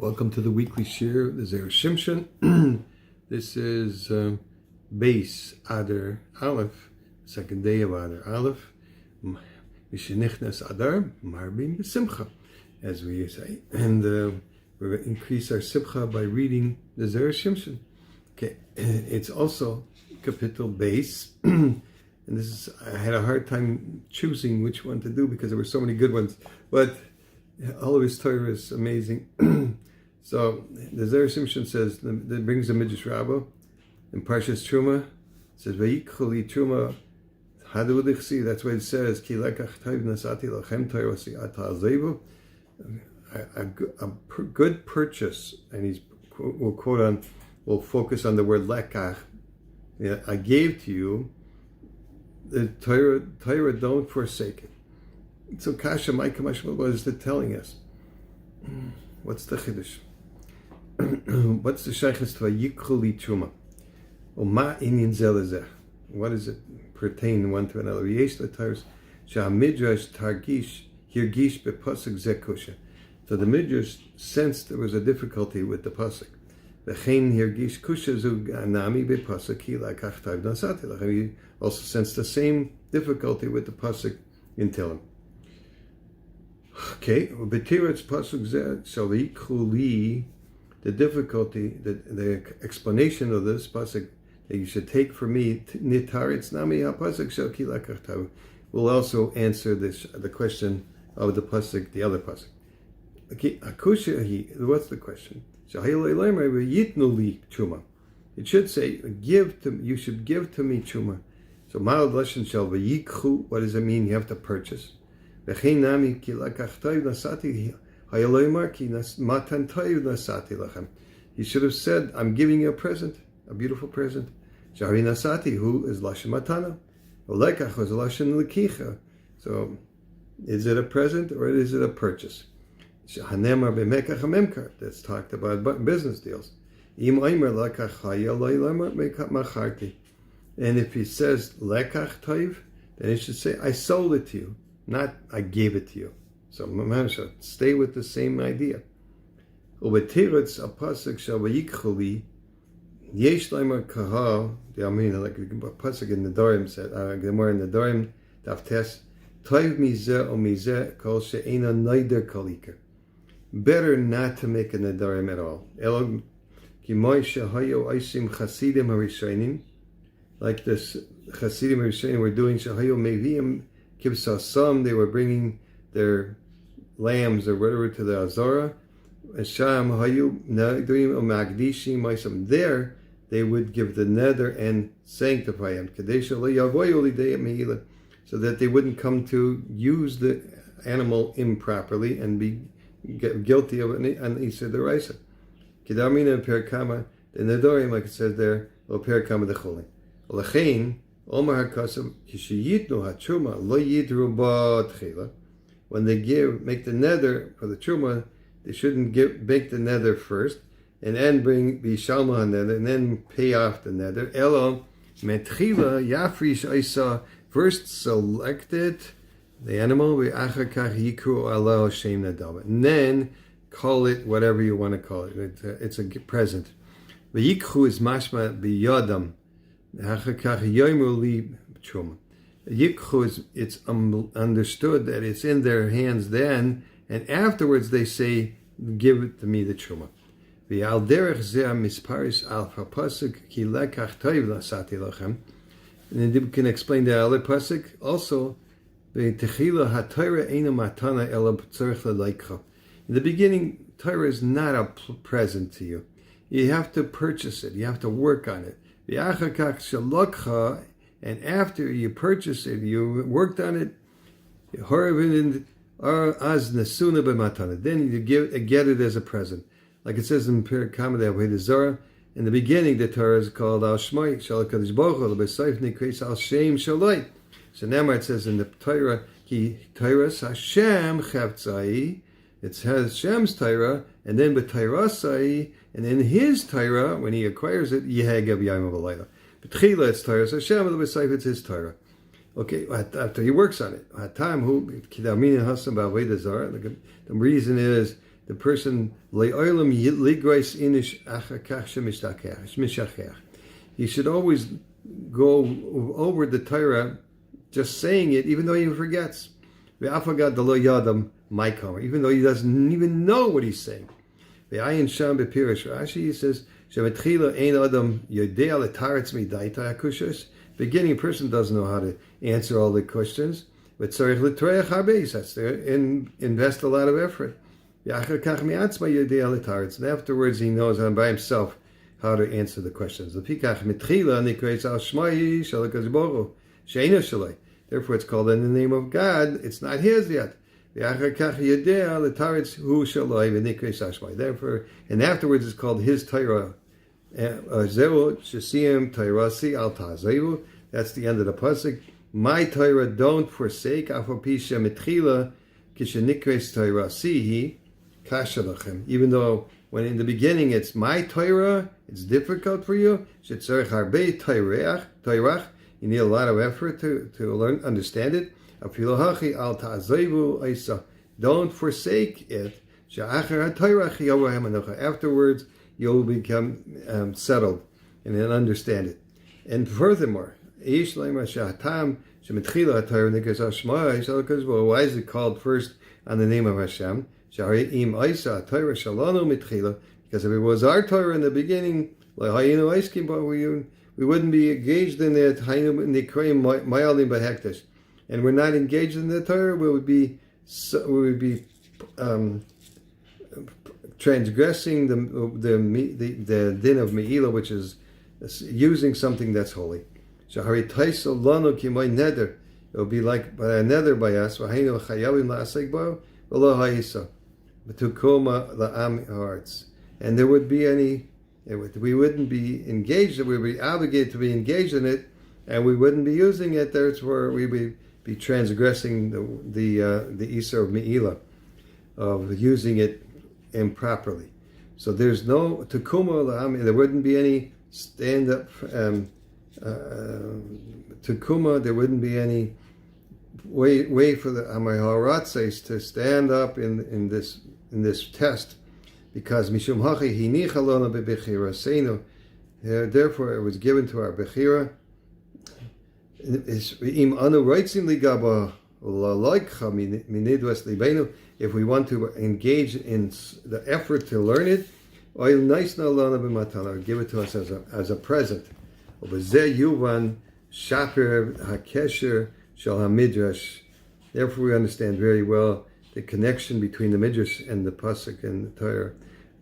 Welcome to the weekly shir, the Zera Shimshon. This is base Adar Aleph, second day of Adar Aleph. Mishenichnas Adar, Marbim B'Simcha, as we say. And we're going to increase our Simcha by reading the Zera Shimshon. Okay, it's also capital base. And this is, I had a hard time choosing which one to do because there were so many good ones. But all of his Torah is amazing. So the Zera Shimshon says, that brings the Midrash Rabbah in Parshat Terumah. It says, "Vayikchuli Terumah hadu lichsi." That's what it says. Ki lekach tov nasati lachem Torah ata azevu. A good purchase, and we'll focus on the word lekach. Yeah, I gave to you the Torah. Don't forsake it. So kasha ma'ika mashma, what is it telling us? What's the chiddush? What's the shaykhus to vayikchuli terumah? Ma inyan zelazeh. What does it pertain one to another? Yesh l'taros sha'midrash targish hirgish bepasuk zekusha. So the midrash sensed there was a difficulty with the pasuk. V'chein hirgish kusha zu anami bepasuk ki lakach tav nasati lachem. He also sensed the same difficulty with the pasuk in Tehillim. Okay, b'tiratz pasuk zeh shalikuli. The difficulty, the explanation of this pasuk that you should take for me, nitaritz nami ha-pasuk shel ki lakach tav, will also answer the question of the pasuk, the other pasuk. Okay, akusha, what's the question? Yitnu li terumah. It should say, you should give to me terumah. So ma'od lashon shel vayikchu, what does it mean? You have to purchase. V'chein nami ki lakach tav nasati. He should have said, I'm giving you a present, a beautiful present. Shari nasati, who is lashon matana. Olekach was lashon lekicha. So, is it a present or is it a purchase? Shahanemar b'mekach hamemkar. That's talked about business deals. Im oimer lekach haya loylamar macharti. And if he says lekach toiv, then it should say, I sold it to you, not I gave it to you. So, stay with the same idea. Ubetiritz a pasuk shel vayikchuli yesh leimer kahal. I mean, like a pasuk in the Dorim said, Gemara in the Dorim daf tes toiv mizeh o mizeh kol she'ena neider kalika. Better not to make a nedarim at all. Elo kimoy shehayo oisim chasidim harishonim, like this chasidim harishonim were doing shehayo meviim kibsasam. They were bringing their lambs or whatever to the Azara, and Sham Hayu Naduim Magdishim Maisam. There they would give the nether and sanctify him, so that they wouldn't come to use the animal improperly and be guilty of an Isa Deraisa. Kidamina Perkama, the Nedorim, like it says there, O Perkama the Cholin. Olachain, Omar Hakasam, Kishiyitnu Hatruma, Lo Yidru Ba Tchila. When they make the nether for the Terumah, they shouldn't make the nether first, and then bring Bishalma on nether, and then pay off the nether. Elo metchila yafrish isa, first selected the animal, ve'achakach yikru ala shem nadava, and then call it whatever you want to call it. It's a present. V'yikchu is mashma biyadam, ve'achakach yoimu li Terumah. Yikchu, it's understood that it's in their hands then, and afterwards they say, give it to me, the Terumah. V'al derech zeh misparis al pasuk ki lekach toiv lasati lachem. And then you can explain the other pasuk also. V'techila haTorah eina matana ela tzorich leleicha. In the beginning, Torah is not a present to you. You have to purchase it. You have to work on it. V'achakach shalokcha. And after you purchase it, you worked on it, then you get it as a present. Like it says in Perikama the Zara, in the beginning the Torah is called Al Shmai, Shalakadish Bochel, the Besaif Nikris Al Shem Shalai. So now it says in the Torah, Ki Torah Hashem Chavtzai, it says Shem's Torah, and then B'Torasai, and in his Torah, when he acquires it, Yehegav Yom V'Layla. B'tchila it's Torah, so Hashem of the Besaif it's his Torah. Okay, after he works on it, the reason is the person he should always go over the Torah, just saying it, even though he forgets. Even though he doesn't even know what he's saying. Rashi says, beginning person doesn't know how to answer all the questions, but that's there, and invest a lot of effort. And afterwards he knows by himself how to answer the questions. Therefore it's called in the name of God, it's not his yet. Therefore, and afterwards it's called his Torah. That's the end of the pasuk. My Torah don't forsake. Even though when in the beginning it's my Torah, it's difficult for you. You need a lot of effort to learn, understand it. Don't forsake it. Afterwards, you'll become settled and then understand it. And furthermore, why is it called first on the name of Hashem? Because if it was our Torah in the beginning, we wouldn't be engaged in it, and we're not engaged in the Torah, we would be transgressing the din of Me'ilah, which is using something that's holy. It will be like a nether by us, and there would be we wouldn't be engaged, we would be obligated to be engaged in it, and we wouldn't be using it. That's where we would be transgressing the Isur of Me'ilah, of using it improperly. So there's no Tekuma La'am, there wouldn't be any stand-up Tekuma, there wouldn't be any way for the Amar Haratzes to stand up in this test, because Mishum Hachi Hinicha Lona Bebechira Seinu, therefore it was given to our Bechira. If we want to engage in the effort to learn it, give it to us as a present. Therefore we understand very well the connection between the Midrash and the Pasuk and the Torah.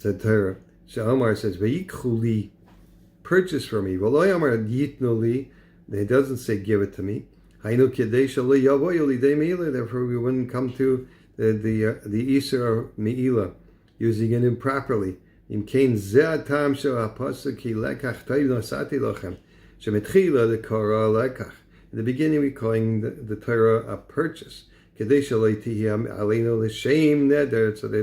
The Torah. Sha'amar says, "Ve'ikhuli, purchase from me." It doesn't say give it to me. Therefore we wouldn't come to the Isur of Me'ilah, using it improperly. In the beginning we're calling the Torah a purchase, so that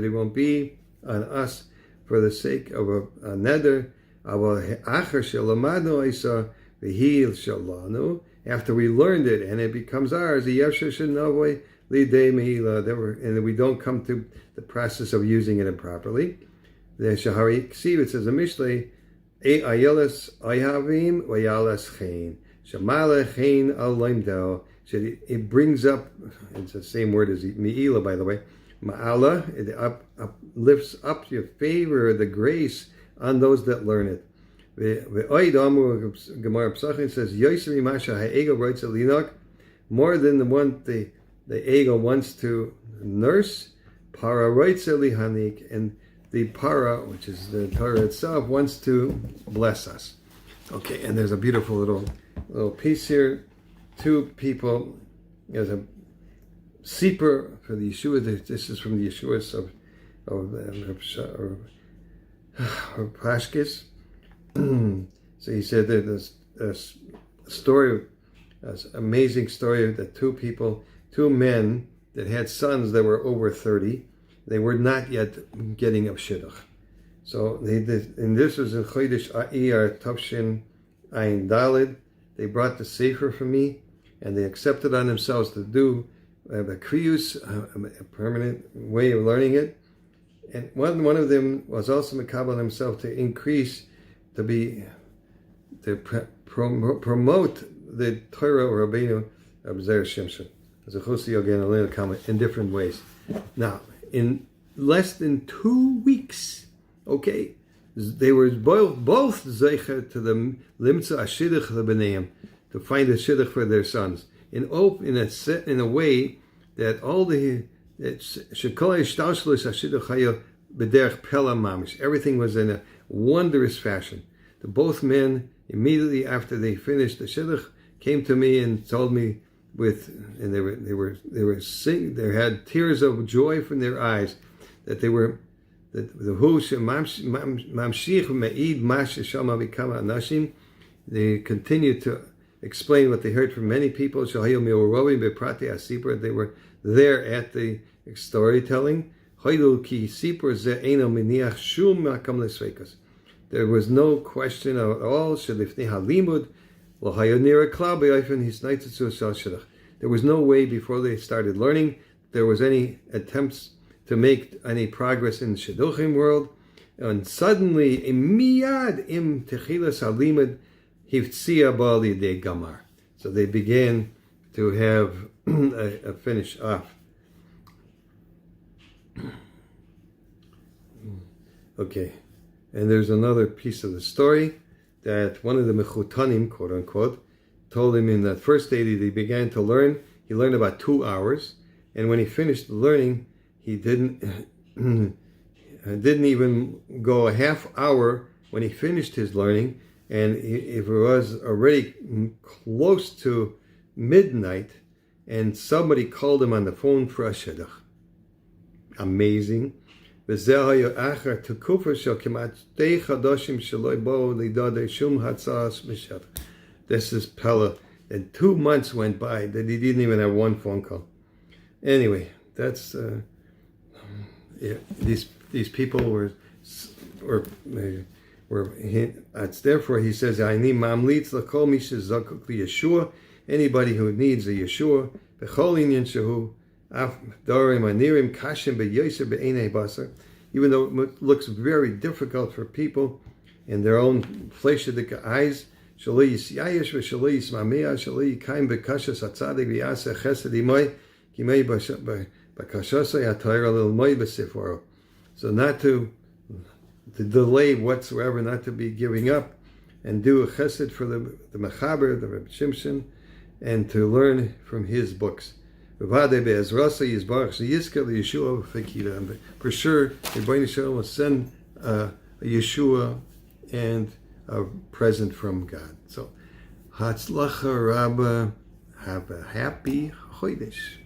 it won't be on us for the sake of a neder. After we learned it and it becomes ours, and we don't come to the process of using it improperly. The Shahari Ksiv, it says in Mishlei, Ayeles Ayhavim Vayalas Chain. Shamale Chain Alaimdel. It brings up, it's the same word as Me'ilah, by the way. Ma'ala, it lifts up your favor, the grace on those that learn it. Gemara Psachim says, more than the one the ego wants to nurse, and the para, which is the Torah itself, wants to bless us. Okay, and there's a beautiful little piece here. Two people, there's a seeper for the Yeshua. This is from the Yeshuas of Pashkis. So he said that there's a story, an amazing story that two men that had sons that were over 30, they were not yet getting a shidduch. So they did, and this was in Chodesh Iyar Tavshin Ayin Dalid. They brought the sefer for me, and they accepted on themselves to do a kriyus, a permanent way of learning it. And one of them was also Mekabel himself to increase, to promote the Torah or Rabbeinu of Zera Shimshon. As a Chusi again, a little comment in different ways. Now, in less than 2 weeks, okay, they were both zeicher to the limtza ashidduch lebeneim, to find a shidduch for their sons in a way that all the everything was in a wondrous fashion. The both men immediately after they finished the shidduch came to me and told me they were singing. They had tears of joy from their eyes that they were they continued to explain what they heard from many people. They were there at the storytelling. There was no question at all. There was no way before they started learning there was any attempts to make any progress in the shidduchim world. And suddenly, miyad im techilas halimud hivtzia bali de gamar. So they began to have a finish off. Okay, and there's another piece of the story that one of the mechutanim, quote unquote, told him in that first day that he began to learn. He learned about 2 hours, and when he finished learning, he didn't even go a half hour when he finished his learning, and if it was already close to midnight, and somebody called him on the phone for a shidduch. Amazing. This is Pella. And 2 months went by that he didn't even have one phone call. Anyway, that's these people were. It's therefore he says, "I need mamlitz lakol mi shezakuk liyeshua." Anybody who needs a Yeshua, bechol inyan shehu af darim anirim kashim beYosef be'enei basar. Even though it looks very difficult for people in their own fleshdik eyes, shaloi yisyayesh v'shaloi yismamea shaloi yikaim bekashas atzadik v'yaseh chesed imoi kimei bakashasei atayra l'ilmoi b'siforo. So not to delay whatsoever, not to be giving up, and do a chesed for the Mechaber, the Rabbi Shimshon, and to learn from his books. For sure, the Rebbeinu Shalom will send a Yeshua and a present from God. So, Hatzlacha Rabbah, have a happy Chodesh.